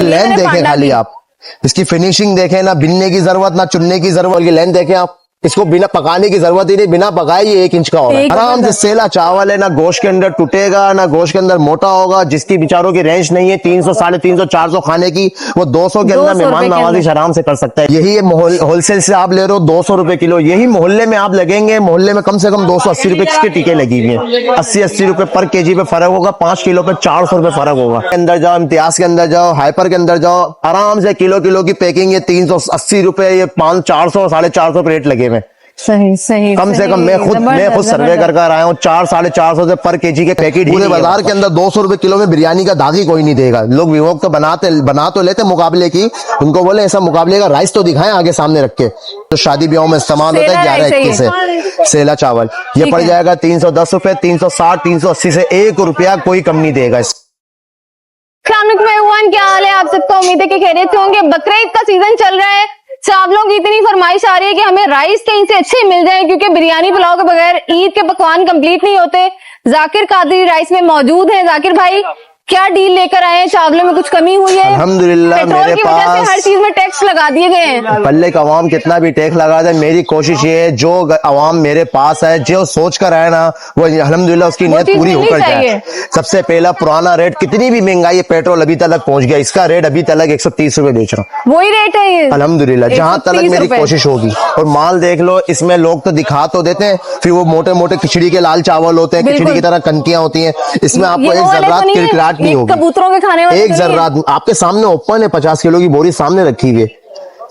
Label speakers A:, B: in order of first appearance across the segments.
A: Length देखें खाली आप, इसकी फिनिशिंग देखें, ना बिनने की जरूरत ना चुनने की जरूरत, की लेंथ देखें आप, इसको बिना पकाने की जरूरत ही नहीं, बिना पकाए ये 1 इंच का होगा। आराम से सेला चावल है, ना गोश्त के अंदर टूटेगा ना गोश्त के अंदर मोटा होगा। जिसकी बेचारों की रेंज नहीं है 300 350 400 खाने की, वो 200 के अंदर मेहमान नवाजी आराम से कर सकता है। यही होलसेल से आप ले रहे हो 200 रुपए किलो, यही मोहल्ले में आप लगेंगे, मोहल्ले में कम से कम 280 रुपए के टीके लगी हुई है। 80 रुपए पर केजी पे फर्क होगा, 5 किलो पे 400 रुपए फर्क होगा। अंदर जाओ, इम्तियाज के अंदर जाओ, हाइपर के अंदर जाओ, आराम से किलो की पैकिंग है 380 रुपए, ये 500 400 450 रेट लगे हुए।
B: सही सही
A: कम से कम मैं खुद सर्वे कर आया हूँ, 400-450 से पर केजी के पैकेट। पूरे बाजार के अंदर 200 रुपए किलो में बिरयानी का दागी कोई नहीं देगा। लोग विवोक तो बना तो लेते मुकाबले की, उनको बोले ऐसा मुकाबले का राइस तो दिखाएं आगे सामने रख के। तो शादी ब्याह में इस्तेमाल होता है 11-21 से सेला चावल, ये पड़ जाएगा 310 रुपए, 360 380 से 1 रुपया कोई कम नहीं देगा।
B: क्या हाल है आप सबका? उम्मीद है कि खैरियत से होंगे। बकरीद का सीजन चल रहा है, चावलों की इतनी फरमाइश आ रही है कि हमें राइस कहीं से अच्छे मिल जाए, क्योंकि बिरयानी पुलाव के बगैर ईद के पकवान कंप्लीट नहीं होते। जाकिर कादरी राइस में मौजूद है। जाकिर भाई, क्या डील लेकर आए हैं? चावलों में कुछ कमी हुई है?
A: अल्हम्दुलिल्लाह मेरे पास
B: हर चीज में टैक्स लगा दिए गए हैं।
A: पल्ले का अवाम कितना भी टैक्स लगा दे, मेरी कोशिश ये है जो अवाम मेरे पास है, जो सोच कर आए ना, वो अल्हम्दुलिल्लाह उसकी नीयत पूरी होकर जाए। सबसे पहला पुराना रेट, कितनी भी महंगाई है, पेट्रोल अभी तक पहुंच गया, इसका रेट अभी तक 130 रुपए बेच रहा हूँ।
B: वही रेट है ये
A: अल्हम्दुलिल्लाह, जहां तक मेरी कोशिश होगी। और माल देख लो, इसमें लोग तो दिखा तो देते हैं, फिर वो मोटे मोटे खिचड़ी के लाल चावल होते हैं, खिचड़ी की तरह कनकियां होती हैं, इसमें आपको एक जर्रात किरकिराट नहीं होगी।
B: कबूतरों के खाने वाले
A: एक जर्रात आपके सामने ओपन है, 50 किलो की बोरी सामने रखी हुई है।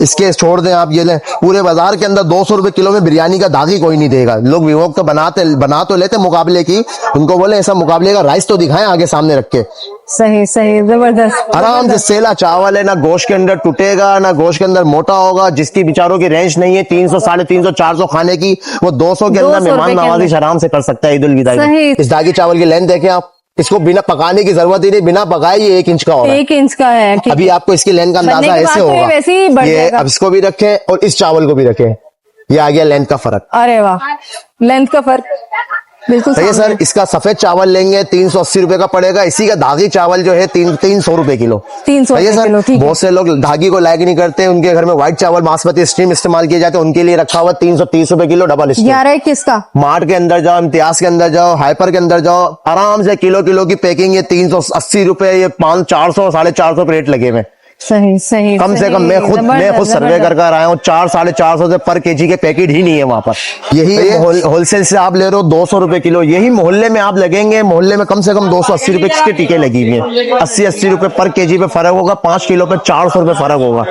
A: इसके छोड़ दें आप, ये लें, पूरे बाजार के अंदर 200 रुपए किलो में बिरयानी का दागी कोई नहीं देगा। लोग विवोक तो बना तो लेते मुकाबले की, उनको बोले ऐसा मुकाबले का राइस तो दिखाएं आगे सामने रख के।
B: सही सही, जबरदस्त।
A: आराम से सेला चावल है, ना गोश्त के अंदर टूटेगा ना गोश्त के अंदर मोटा होगा। जिसकी बेचारों की रेंज नहीं है 300 350 400 खाने की, वो 200 के अंदर मेहमान नवाजी आराम से कर सकता है ईद उल विदा में। इस दागी चावल की लेंथ देखें आप, इसको बिना पकाने की जरूरत ही नहीं, बिना पकाए ये 1 इंच का होगा।
B: 1 इंच का है।
A: अभी आपको इसकी लेंथ का अंदाजा ऐसे होगा। ये अब इसको भी रखें और इस चावल को भी रखें, ये आ गया लेंथ का फर्क।
B: अरे वाह, लेंथ का फर्क बिल्कुल
A: सही है सर। इसका सफेद चावल लेंगे 380 रुपए का पड़ेगा, इसी का धागी चावल जो है 300 रुपए किलो।
B: 300
A: सही है सर। बहुत से लोग धागी को लाइक नहीं करते, उनके घर में व्हाइट चावल बासमती स्ट्रीम इस्तेमाल किए जाते हैं, उनके लिए रखा हुआ 330 रुपए किलो डबल स्ट्रीम।
B: 11-21 का।
A: मार्ट के अंदर जाओ, इम्तियाज के अंदर जाओ, हाइपर के अंदर जाओ, आराम से किलो की पैकिंग है 380 रुपए, ये 500 400 450 रेट लगे हुए।
B: सही सही,
A: कम से कम मैं खुद सर्वे कर आया हूँ, 400-450 से पर केजी के पैकेट ही नहीं है वहां पर। यही होलसेल से आप ले रहे हो 200 रुपए किलो, यही मोहल्ले में आप लगेंगे, मोहल्ले में कम से कम 280 रुपए के टीके लगी हुई है। 80 रुपए पर केजी पे फर्क होगा, 5 किलो पे 400 रुपए फर्क होगा।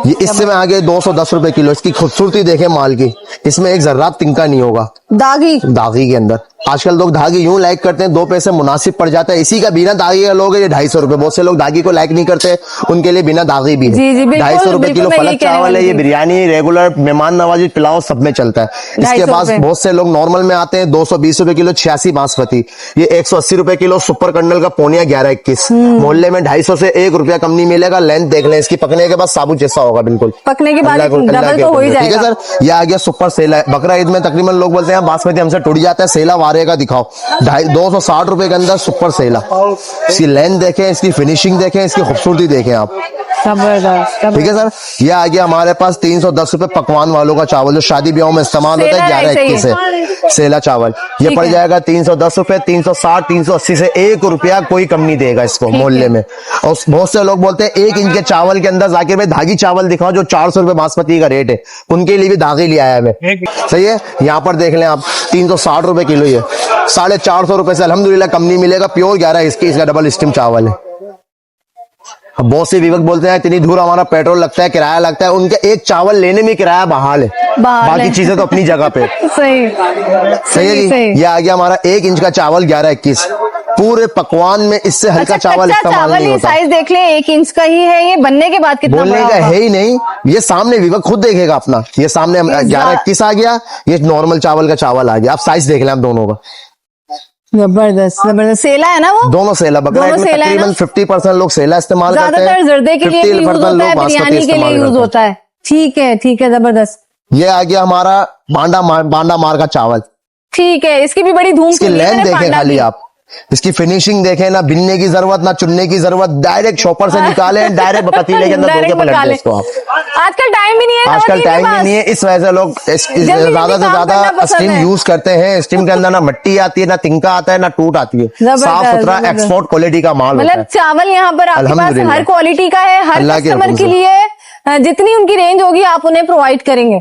A: ये इससे में आगे 210 रुपए किलो। इसकी खूबसूरती देखें माल की, इसमें एक जर्रात तिनका नहीं होगा दागी के अंदर। आजकल लोग धागी यूं लाइक करते हैं, 2 पैसे मुनासिब पड़ जाता है। इसी का बिना दागी का लोग है ये 250 रुपए। बहुत से लोग दागी को लाइक नहीं करते, उनके लिए बिना दागी भी है। 250 रुपए किलो फलक चावल है। ये बिरयानी रेगुलर मेहमान नवाजी पुलाव सब में चलता है। इसके पास बहुत से लोग नॉर्मल में आते हैं, 220 रुपए किलो 86 बासमती, ये 180 रुपए किलो सुपर कर्नल का पौनिया 11-21। मोहल्ले में 250 से 1 रुपया कम नहीं मिलेगा। लेंथ देख लें इसकी, पकने के बाद साबुत जैसा होगा, बिल्कुल
B: पकने के बाद डबल तो हो ही जाएगा।
A: ठीक है सर। ये आ गया सुपर सेला। बकरा ईद में तकरीबन लोग बोलते हैं बासमती हमसे टूट जाता है, सेला वारे का दिखाओ। 260 रुपए के अंदर सुपर सेला। इसकी लेंथ देखें, इसकी फिनिशिंग देखें, इसकी खूबसूरती देखें आप। ठीक है सर। ये आ गया हमारे पास 310 रुपए पकवान वालों का चावल, जो शादी ब्याह में इस्तेमाल होता है 11-21 से सेला चावल। ये पड़ जाएगा 310 रुपए, 360 380 से 1 रुपया कोई कम नहीं देगा इसको मोहल्ले में। और बहुत से लोग बोलते हैं 1 इंच के चावल के अंदर जाकिर भाई धागी चावल दिखाओ, जो 400 रुपए बासमती का रेट है, उनके लिए भी धागी ले आया मैं। सही है। यहाँ पर देख लें आप, 360 रुपए किलो, ये 450 रुपए से अल्हम्दुलिल्लाह कम नहीं मिलेगा। प्योर 11 इसका डबल स्टीम चावल है। अब बहुत से विवक बोलते हैं इतनी दूर हमारा पेट्रोल लगता है, किराया लगता है, उनके एक चावल लेने में किराया बहाल है, बाकी चीजें तो अपनी जगह पे।
B: सही
A: है जी। ये आ गया हमारा 1 इंच का चावल 11-21। पूरे पकवान में इससे हल्का चावल इस्तेमाल नहीं होता।
B: साइज देख ले, 1 इंच का ही है। ये बनने के बाद कितना
A: बोलने का है ही नहीं, ये सामने विवक खुद देखेगा अपना। ये सामने 11-21 आ गया, ये नॉर्मल चावल का चावल आ गया। आप साइज देख लें आप दोनों का।
B: जबरदस्त जबरदस्त। सेला है ना वो?
A: दोनों सेला। बकरा ईद में तकरीबन 50% लोग सेला इस्तेमाल करते हैं,
B: ज्यादातर जर्दे के लिए यूज होता है, बिरयानी के लिए यूज होता है। ठीक है जबरदस्त।
A: ये आ गया हमारा बांडा मार का चावल।
B: ठीक है, इसकी भी बड़ी धूम।
A: इसकी लेंथ देखें खाली आप, इसकी फिनिशिंग देखें, ना बिनने की जरूरत ना चुनने की जरूरत, डायरेक्ट शॉपर से निकाले, डायरेक्ट पतीले के अंदर धो के पलट दें इसको आप।
B: आजकल टाइम भी नहीं है,
A: आजकल
B: नौकरी के
A: टाइम भी
B: पास।
A: नहीं है, इस वजह से लोग ज्यादा से
B: काम
A: ज्यादा
B: करना पसंद
A: स्टीम
B: है।
A: यूज करते हैं। स्टीम के अंदर ना मिट्टी आती है, ना तिनका आता है, ना टूट आती है।
B: जबरदस्त,
A: साफ सुथरा
B: जबरदस्त।
A: एक्सपोर्ट क्वालिटी का माल होता
B: मतलब
A: है।
B: चावल यहाँ पर आपके पास
A: अल्हम्दुलिल्लाह।
B: हर क्वालिटी का है, हर
A: अल्लाह के
B: कस्टमर
A: हुक्म
B: के
A: से।
B: लिए जितनी उनकी रेंज होगी आप उन्हें प्रोवाइड करेंगे।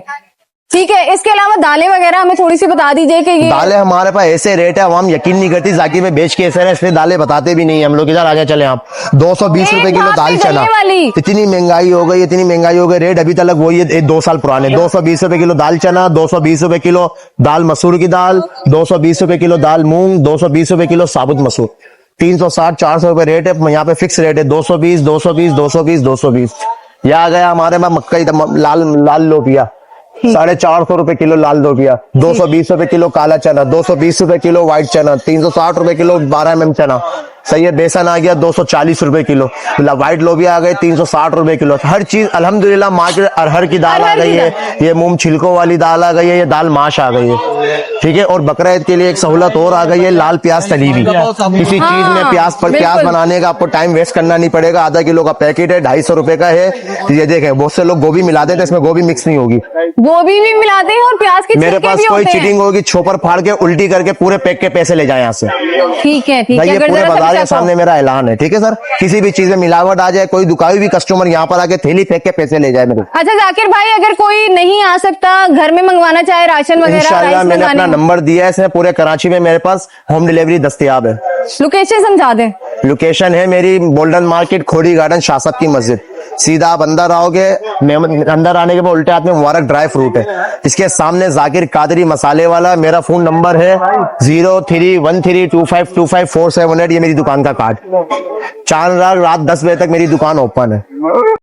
B: ठीक है, इसके अलावा दालें वगैरह हमें थोड़ी सी बता दीजिए कि ये
A: दालें हमारे पास ऐसे रेट है, हम यकीन नहीं करती जाकिर में बेच के ऐसे है, इसलिए दालें बताते भी नहीं है हम लोग। इधर आगे चले आप, 220
B: एक
A: रुपए किलो
B: भाव
A: दाल
B: में
A: चना।
B: गले वाली।
A: इतनी महंगाई हो गई, इतनी महंगाई हो गई, रेट अभी तक वही है 2 साल पुराने। 220 रुपए किलो दाल चना, 220 रुपए किलो दाल मसूर की दाल, 220 रुपए किलो दाल मूंग, 220 रुपए किलो साबुत मसूर। 360 400 रुपए रेट है यहाँ पे, फिक्स रेट है 220 220 220 220। यह आ गया हमारे पास मक्कई लाल लाल लोबिया, 450 रुपए किलो लाल लोबिया, 220 रुपए किलो काला चना, 220 रुपए किलो व्हाइट चना, 360 रुपए किलो 12 mm चना। सही है, बेसन आ गया 240 रुपए किलो, व्हाइट लोबिया आ गए 360 रुपए किलो। हर चीज अल्हम्दुलिल्लाह मार्केट, अरहर की दाल आ
B: अरहर की
A: गई है, ये मूंग छिलकों वाली दाल आ गई है, ये दाल माश आ गई है। ठीक है, और बकरा ईद के लिए एक सहूलत और आ गई है, लाल प्याज तली हुई। किसी चीज में प्याज
B: बिल्कुल।
A: बनाने का आपको टाइम वेस्ट करना नहीं पड़ेगा। आधा किलो का पैकेट है, 250 रुपए का है। ये देखें, बहुत से लोग गोभी मिला देते हैं, इसमें गोभी मिक्स नहीं होगी।
B: गोभी भी मिलाते हैं और प्याज के
A: मेरे
B: छिलके
A: पास
B: भी
A: कोई
B: होते हैं।
A: चीटिंग होगी, छोपर फाड़ के उल्टी करके पूरे पैक के पैसे ले जाए यहाँ से।
B: ठीक है, ठीक
A: भाई
B: है,
A: ये
B: अगर
A: पूरे
B: जरा सा
A: बाजार
B: भी
A: के
B: चेक हो।
A: सामने मेरा ऐलान है। ठीक है सर, किसी भी चीज में मिलावट आ जाए, कोई दुकान भी कस्टमर यहाँ पर आके थैली फेंक के पैसे ले जाए मेरे।
B: अच्छा जाकिर भाई, अगर कोई नहीं आ सकता, घर में मंगवाना चाहे राशन वगैरह,
A: इंशाल्लाह
B: राइस
A: मैंने अपना
B: मंगाने,
A: नंबर दिया है, इसमें पूरे कराची में मेरे पास होम डिलीवरी दस्तयाब है।
B: लोकेशन समझा दें।
A: लोकेशन है मेरी गोल्डन मार्केट, खोड़ी गार्डन, शासक की मस्जिद। सीधा आप अंदर आओगे, अंदर आने के बाद उल्टे हाथ में मुबारक ड्राई फ्रूट है, इसके सामने जाकिर कादरी मसाले वाला। मेरा फोन नंबर है 0313252547, ये मेरी दुकान का कार्ड। चांद रात 10 बजे तक मेरी दुकान ओपन है।